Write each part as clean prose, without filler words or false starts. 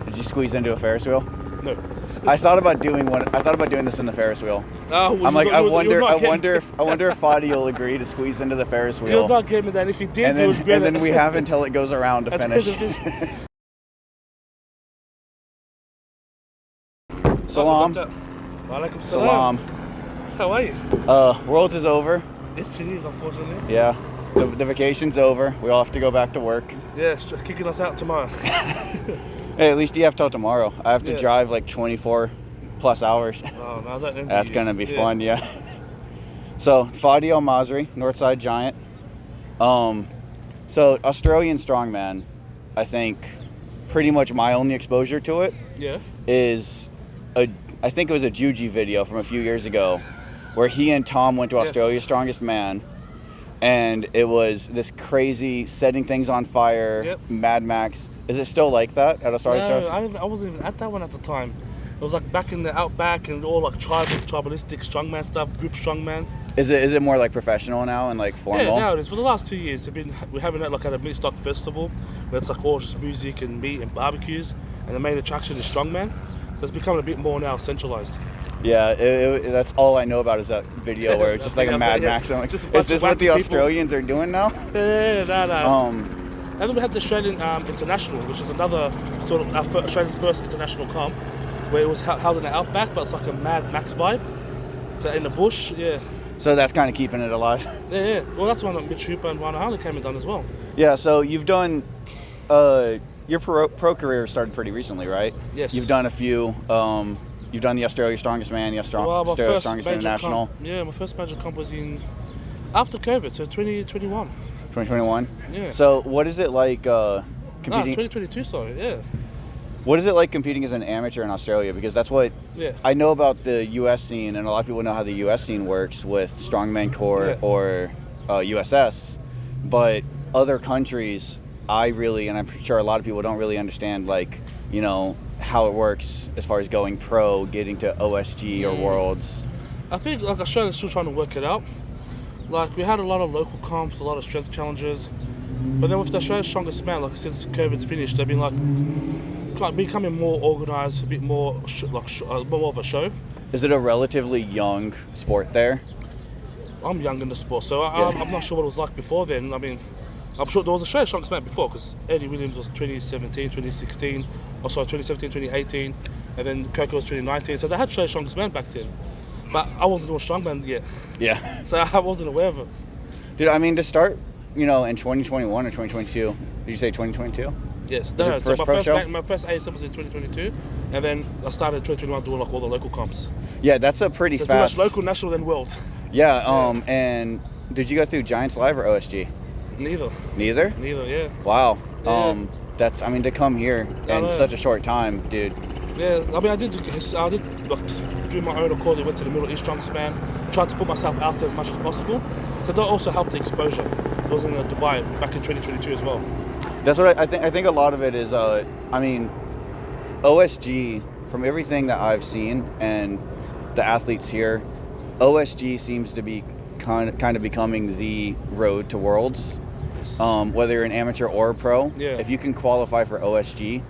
Did you squeeze into a Ferris wheel? No. I thought about doing this in the Ferris wheel. Well, I'm like, I wonder if Fadi will agree to squeeze into the Ferris wheel. You'll not get me that. If he did, and then we have until it goes around to finish. Salam. Walaikum Salam. How are you? Worlds is over. Yes, it is, unfortunately. Yeah. The vacation's over. We all have to go back to work. Yeah, it's just kicking us out tomorrow. Hey, at least you have till tomorrow. I have to drive like 24 plus hours. Oh, no, that's going to be fun, yeah. So, Fadi El-masri, Northside Giant. So, Australian Strongman, I think pretty much my only exposure to it is I think it was a Juji video from a few years ago where he and Tom went to Australia's Strongest Man, and it was this crazy setting things on fire, Mad Max. Is it still like that at Australia? No, I wasn't even at that one at the time. It was like back in the outback and all like tribalistic strongman stuff, group strongman. Is it more like professional now and like formal? Yeah, now it is. For the last 2 years, we're having it like at a meat stock festival where it's like all just music and meat and barbecues, and the main attraction is strongman. So it's becoming a bit more now centralized. Yeah, that's all I know about is that video where it's just like a Mad Max. I'm like, is this what the Australians are doing now? No. And then we had the Australian International, which is another sort of Australia's first international comp, where it was held in the outback, but it's like a Mad Max vibe. So in the bush, So that's kind of keeping it alive. Yeah. Well, that's one that Mitch Hooper and Ryan Harley came and done as well. Yeah. So you've done your pro career started pretty recently, right? Yes. You've done a few. You've done the Australia's Strongest Man, the Australia's Strongest International. My first major comp was after COVID, so 2021. 2021? Yeah. So what is it like competing? 2022, sorry, yeah. What is it like competing as an amateur in Australia? Because that's what I know about the U.S. scene, and a lot of people know how the U.S. scene works with Strongman Corps or USS. But other countries, and I'm sure a lot of people don't really understand, like, you know, how it works as far as going pro, getting to OSG or Worlds. I think like Australia's still trying to work it out. Like we had a lot of local comps, a lot of strength challenges, but then with the Australia's Strongest Man, like since COVID's finished, they've been like becoming more organised, a bit more more of a show. Is it a relatively young sport there? I'm young in the sport, so I'm not sure what it was like before then. I mean, I'm sure there was a Australia's Strongest Man before, because Eddie Williams was 2017, 2016, 2017, 2018, and then Coco was 2019, so they had Australia's Strongest Man back then. But I wasn't doing strongman yet. Yeah. So I wasn't aware of it. Dude, I mean, to start, you know, in 2021 or 2022, did you say 2022? Yes. My first ASM was in 2022, and then I started in 2021 doing like all the local comps. Yeah, that's a pretty fast. Pretty much local, national, then worlds. Yeah. And did you go through Giants Live or OSG? Neither. Neither? Neither. Yeah. Wow. Yeah. To come here in such a short time, dude. Yeah, I mean, I did like, do my own accord. I went to the Middle East Strongest Man, tried to put myself out there as much as possible. So that also helped the exposure. I was in Dubai back in 2022 as well. That's what I think. I think a lot of it is, I mean, OSG, from everything that I've seen and the athletes here, OSG seems to be kind of becoming the road to Worlds. Yes. Whether you're an amateur or a pro, if you can qualify for OSG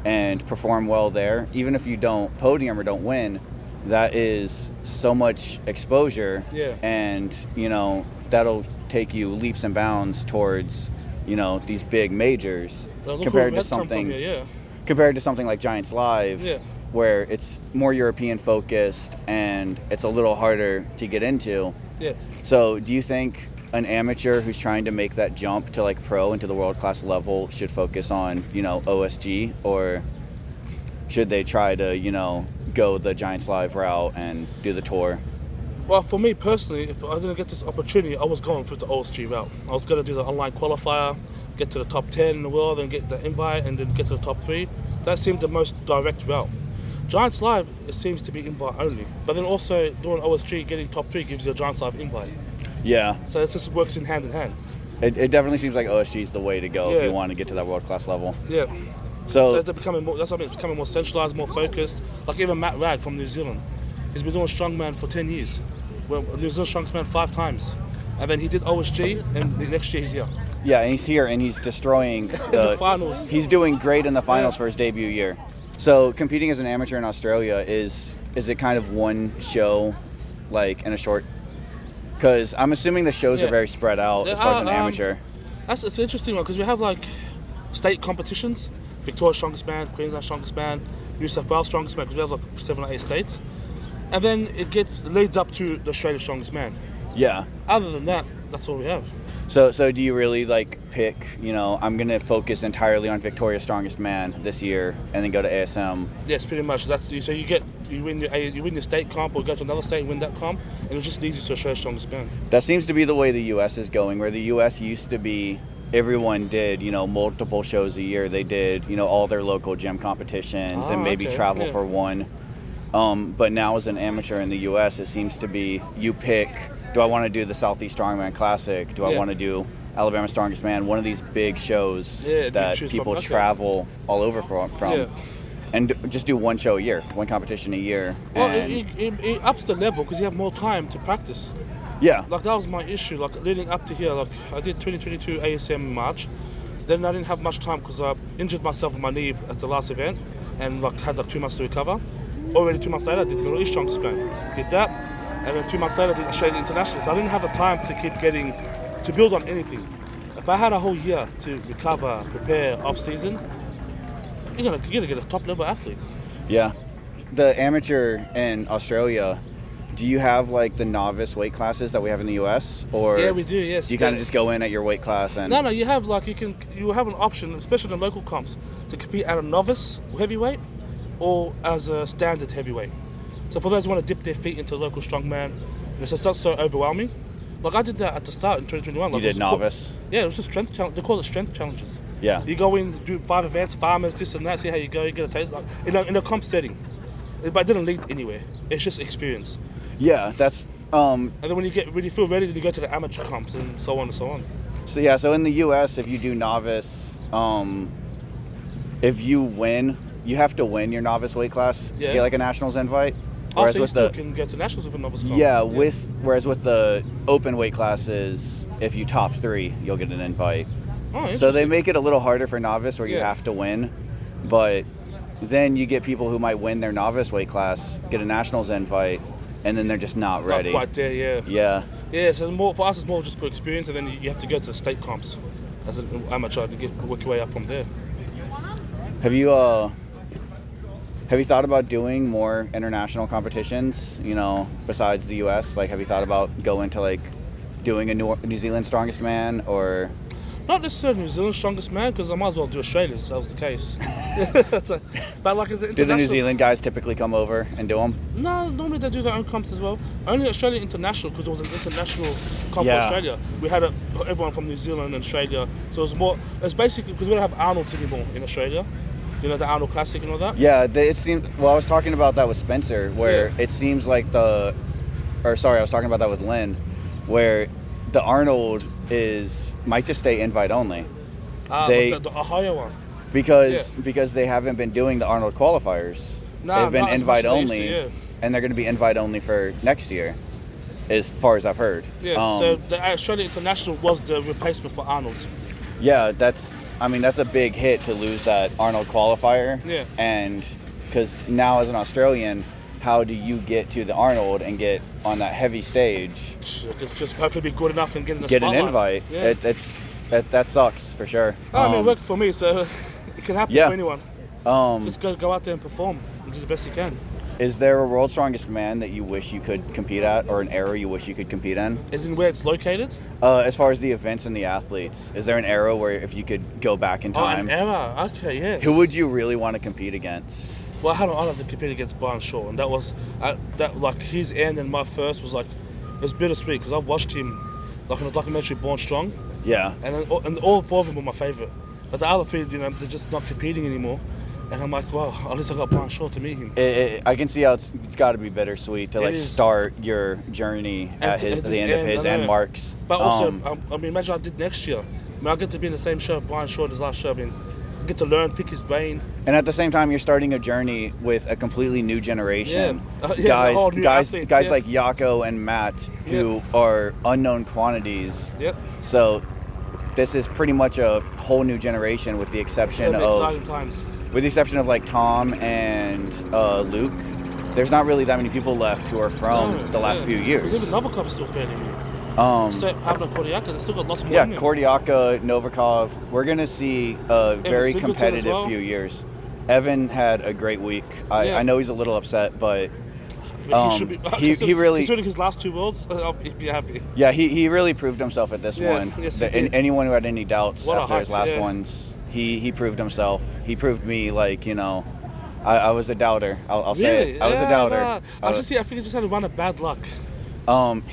and perform well there, even if you don't podium or don't win, that is so much exposure, and you know that'll take you leaps and bounds towards, you know, these big majors compared to something like Giants Live, where it's more European focused and it's a little harder to get into. So do you think an amateur who's trying to make that jump to like pro into the world class level should focus on, you know, OSG, or should they try to, you know, go the Giants Live route and do the tour? Well, for me personally, if I didn't get this opportunity, I was going for the OSG route. I was going to do the online qualifier, get to the top 10 in the world, and get the invite, and then get to the top 3. That seemed the most direct route. Giants Live, it seems to be invite only, but then also doing OSG, getting top 3 gives you a Giants Live invite. Yeah. So it just works in hand in hand. It definitely seems like OSG is the way to go if you want to get to that world class level. Yeah. So it's becoming more. That's what I mean. It's becoming more centralized, more focused. Like even Matt Ragg from New Zealand, he's been doing strongman for 10 years. Well, New Zealand strongman 5 times, and then he did OSG, and the next year he's here. Yeah, and he's here, and he's destroying the finals. He's doing great in the finals for his debut year. So competing as an amateur in Australia, is it kind of one show, like in a short? Because I'm assuming the shows are very spread out as far as an amateur. It's an interesting one because we have like state competitions, Victoria Strongest Man, Queensland Strongest Man, New South Wales Strongest Man, because we have like 7 or 8 states, and then it leads up to the Australia Strongest Man. Yeah. Other than that, that's all we have. So do you really like pick, I'm going to focus entirely on Victoria's Strongest Man this year and then go to ASM? Yes, pretty much. So you win your state comp or go to another state and win that comp, and it just leads you to Australia's Strongest Man. That seems to be the way the US is going, where the US used to be everyone did, multiple shows a year. They did, all their local gym competitions and maybe travel for one. But now as an amateur in the US, it seems to be you pick, do I want to do the Southeast Strongman Classic? Do I want to do Alabama Strongest Man? One of these big shows that people travel all over from. Yeah. And just do one show a year, one competition a year. Well, it ups the level because you have more time to practice. Yeah. Like, that was my issue. Like, leading up to here, like, I did 2022 ASM in March. Then I didn't have much time because I injured myself with my knee at the last event and, like, had, like, 2 months to recover. Already 2 months later, I did Middle East Strongest Man. Did that. And then 2 months later, I did Australian International. So I didn't have the time to keep to build on anything. If I had a whole year to recover, prepare, off-season, you're gonna get a top-level athlete. Yeah. The amateur in Australia, do you have like the novice weight classes that we have in the US, or yeah, we do. Yes. Do you kind of just go in at your weight class and? No. You have you have an option, especially in local comps, to compete at a novice heavyweight or as a standard heavyweight. So for those who want to dip their feet into local strongman, it's just not so overwhelming. Like, I did that at the start in 2021. Like, you did novice? Yeah, it was just strength challenge. They call it strength challenges. Yeah. You go in, do 5 events, farmers, this and that, see how you go, you get a taste. Like, in a comp setting. But it didn't lead anywhere. It's just experience. Yeah, that's... And then when you feel ready, then you go to the amateur comps and so on and so on. So in the US, if you do novice, if you win, you have to win your novice weight class to get like a nationals invite. Whereas so you still can get to nationals with a novice comp. Yeah, whereas with the open weight classes, if you top 3, you'll get an invite. Oh, so they make it a little harder for novice where you have to win, but then you get people who might win their novice weight class, get a nationals invite, and then they're just not ready. Not quite there, yeah. Yeah. Yeah, so for us it's more just for experience, and then you have to go to the state comps as an amateur to work your way up from there. Have you thought about doing more international competitions, besides the US? Like, have you thought about going to, like, doing a New Zealand Strongest Man, or? Not necessarily New Zealand Strongest Man, because I might as well do Australia if that was the case. But like, as an international... Do the New Zealand guys typically come over and do them? No, normally they do their own comps as well. Only Australia International, because it was an international comp for Australia. We had everyone from New Zealand and Australia, so it's basically because we don't have Arnold's anymore in Australia. The Arnold Classic and all that? Yeah, it seemed... Well, I was talking about that with Spencer, where it seems like I was talking about that with Lynn, where the Arnold might just stay invite only. The Ohio one. Because they haven't been doing the Arnold qualifiers. They've been invite only, and they're going to be invite only for next year, as far as I've heard. Yeah, so the Australia International was the replacement for Arnold. Yeah, that's a big hit to lose that Arnold qualifier. Yeah. And because now as an Australian, how do you get to the Arnold and get on that heavy stage? It's just hopefully be good enough and get an invite. Yeah. That sucks for sure. It worked for me, so it can happen for anyone. Just go out there and perform and do the best you can. Is there a World's Strongest Man that you wish you could compete at, or an era you wish you could compete in? Is in where it's located? As far as the events and the athletes, is there an era where if you could go back in time? Oh, an era? Okay, yeah. Who would you really want to compete against? Well, I had an honor to compete against Brian Shaw, and that was his end and my first was it was bittersweet because I watched him in the documentary Born Strong. Yeah. And all 4 of them were my favorite, but the other 3, they're just not competing anymore. And I'm like, wow, at least I got Brian Shaw to meet him. I can see how it's got to be bittersweet to start your journey at the end of his and Mark's. But also, imagine I did next year. I get to be in the same show, Brian Shaw, his last show. I get to learn, pick his brain. And at the same time, you're starting a journey with a completely new generation. Guys like Yako and Matt, who are unknown quantities. Yep. So this is pretty much a whole new generation, with the exception of exciting times. with the exception of like Tom and Luke, there's not really that many people left who are from the last few years. There's even Novikov still fairly new. Pablo Kordiaka, they still got lots more. Yeah, Kordiaka, Novikov. We're gonna see a very competitive few years. Evan had a great week. I know he's a little upset, but he really. Considering his last 2 worlds, I'll be happy. Yeah, he really proved himself at this one. Yes, anyone who had any doubts after his last ones, he proved himself. He proved me, like, you know, I was a doubter. I'll say it. I was a doubter. I think he just had a run of bad luck.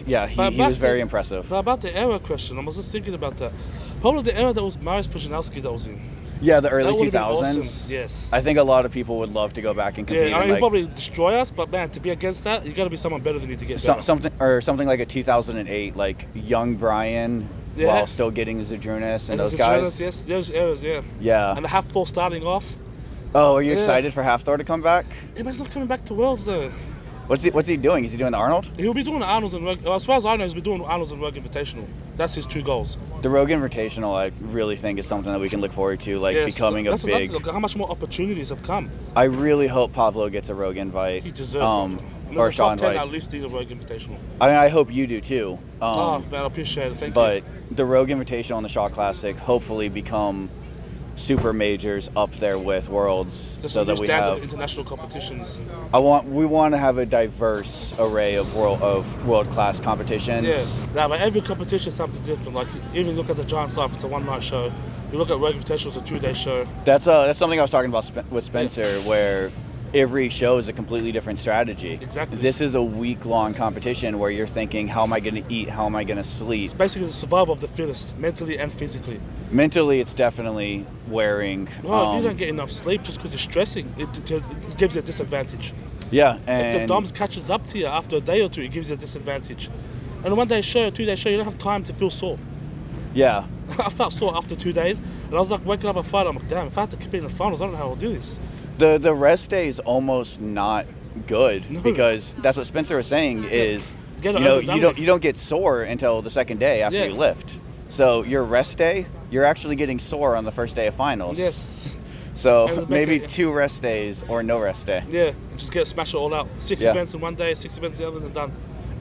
Yeah, he was very impressive. But about the era question, I was just thinking about that. Probably the era that was Mariusz Pudzianowski that was in. Yeah, the early that 2000s. Awesome. Yes. I think a lot of people would love to go back and compete. Yeah, I mean, he'll probably destroy us, but man, to be against that, you got to be someone better than you to get better. Something like a 2008, like young Brian, while still getting Zydrunas and those guys. Yes, those eras, yeah. Yeah. And the half full starting off. Oh, are you excited for Half Thor to come back? Yeah, but he's not coming back to Worlds though. What's he doing? Is he doing the Arnold? He'll be doing the Arnold's and Rogue. As far as I know, he'll be doing Arnold's and Rogue Invitational. That's his 2 goals. The Rogue Invitational, I really think, is something that we can look forward to, like becoming a big. That's how much more opportunities have come. I really hope Pavlo gets a Rogue invite. He deserves it. Or a Shaw invite. At least need a Rogue Invitational. I mean, I hope you do too. Man, I appreciate it. Thank you. But the Rogue Invitational and the Shaw Classic hopefully become super majors up there with Worlds, so that we have international competitions. We want to have a diverse array of world class competitions. Yeah, but every competition is something different. Like, even look at the Giant Slam, it's a 1-night show. You look at Rogue Invitational, it's a 2-day show. That's something I was talking about with Spencer, where every show is a completely different strategy. Exactly. This is a week-long competition where you're thinking, how am I going to eat? How am I going to sleep? It's basically the survival of the fittest, mentally and physically. Mentally, it's definitely wearing. Well, if you don't get enough sleep just because you're stressing, it gives you a disadvantage. Yeah, and if the DOMS catches up to you after a day or two, it gives you a disadvantage. And a 1-day show, a 2-day show, you don't have time to feel sore. Yeah. I felt sore after 2 days, and I was like waking up at Friday, I'm like, damn, if I have to compete in the finals, I don't know how I'll do this. The rest day is almost not good because that's what Spencer was saying is you don't get sore until the second day after you lift. So your rest day, you're actually getting sore on the first day of finals. Yes. So maybe 2 rest days or no rest day. Yeah, just smash it all out. 6 events in 1 day, 6 events the other, and done.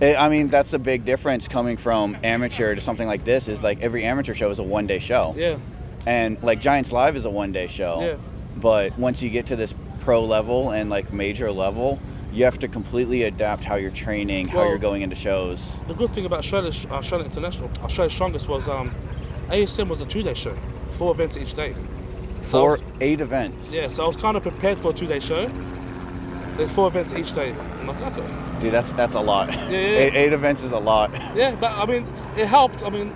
I mean, that's a big difference coming from amateur to something like this. Is like every amateur show is a 1-day show. Yeah. And like Giants Live is a 1-day show. Yeah. But once you get to this pro level and like major level, you have to completely adapt how you're training, how you're going into shows. The good thing about Australia International, Australia's Strongest was ASM was a 2-day show, 4 events each day. So 8 events. Yeah, so I was kind of prepared for a 2-day show. There's 4 events each day. I'm like, okay. Dude, that's a lot. Yeah. 8 events is a lot. Yeah, but I mean, it helped. I mean,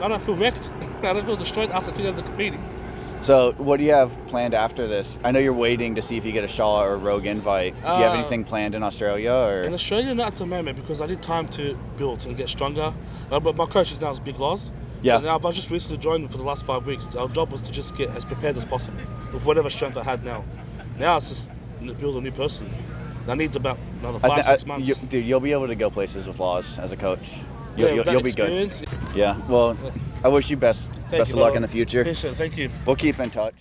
I don't feel wrecked. I don't feel destroyed after 2 days of competing. So what do you have planned after this? I know you're waiting to see if you get a Shaw or a Rogue invite. Do you have anything planned in Australia? Or? In Australia, not at the moment, because I need time to build and get stronger. But my coach now is Big Loz. Yeah. So now I've just recently joined him for the last 5 weeks. Our job was to just get as prepared as possible with whatever strength I had now. Now it's just build a new person. I need about another 5-6 months. Dude, you'll be able to go places with Loz as a coach. You'll be good. Yeah. Well, I wish you best of luck in the future. Appreciate it. Thank you. We'll keep in touch.